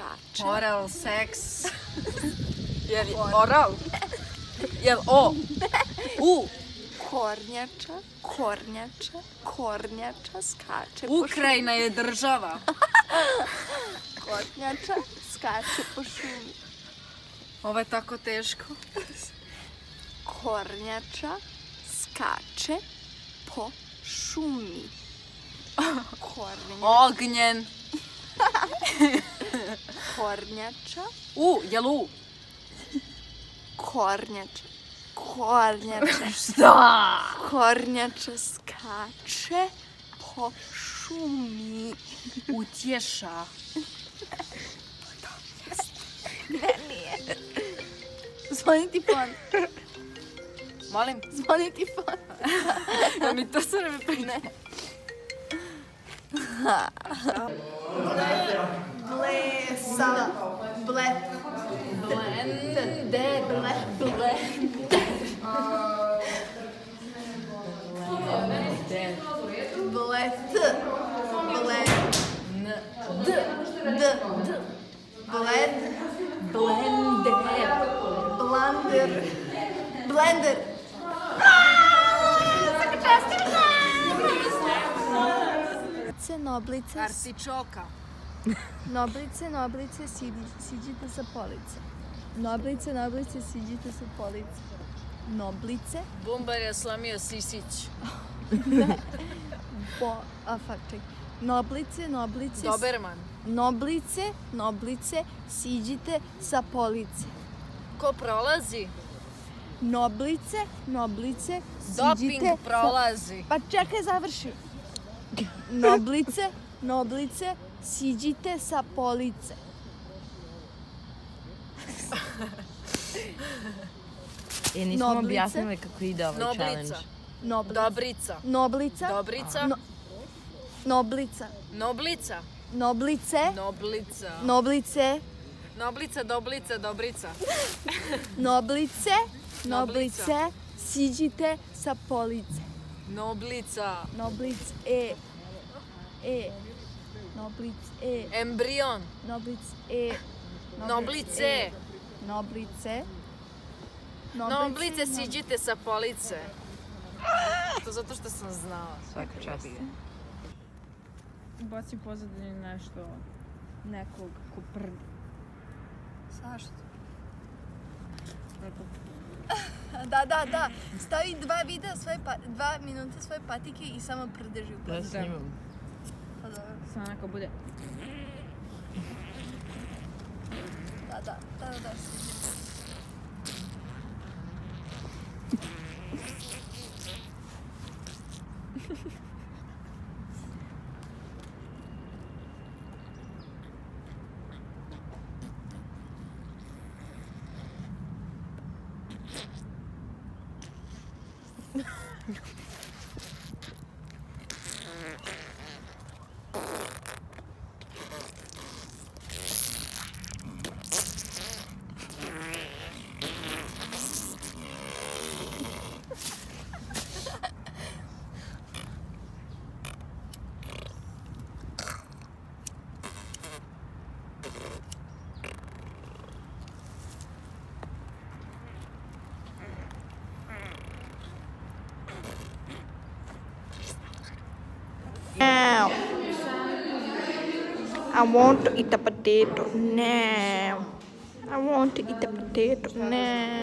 skače. Oral, seks. Oral? Jel o? U? Kornjača skače po Ukrajina je država. Kornjača skače po šumi. Ovo je tako teško. Kornjača skače po šumi. Ognjen. Kornjača. Jel u? Kornjača. Šta? Kornjača skače po šumi. Utješa. Nije. Zvoni ti fon. Molim? Zvoni ti fon. Ja mi to sve vreme prine. Blender. Noblice, Artičoka. noblice, siđite sa police. Noblice, siđite sa police. Noblice. Bumbar je slomio sisić. Noblice. Doberman. Noblice, siđite sa police. Ko prolazi? Noblice, Doping siđite prolazi. Pa čekaj, završi. Noblice, siđite sa police. Nismo objasnili kako ide ovaj challenge. Dobrica. Noblica. Dobrica. Noblica. Noblica. Noblice. Noblica. Noblice. Noblica, doblica, dobrica. Noblice, siđite sa police. Noblica. Noblice, Noblice, Embrion. Noblice, Noblice. Noblice, siđite sa police. To zato što sam znala. Svaka čast. Baci pozadini nešto, nekog ko prdi. Zašto? Da. Stavi 2 videa, 2 minuta svoje patike i samo prdeži u Da patike. snimam. Pa dobro. Samo neka bude. Da. Now, I want to eat a potato now. I want to eat a potato now.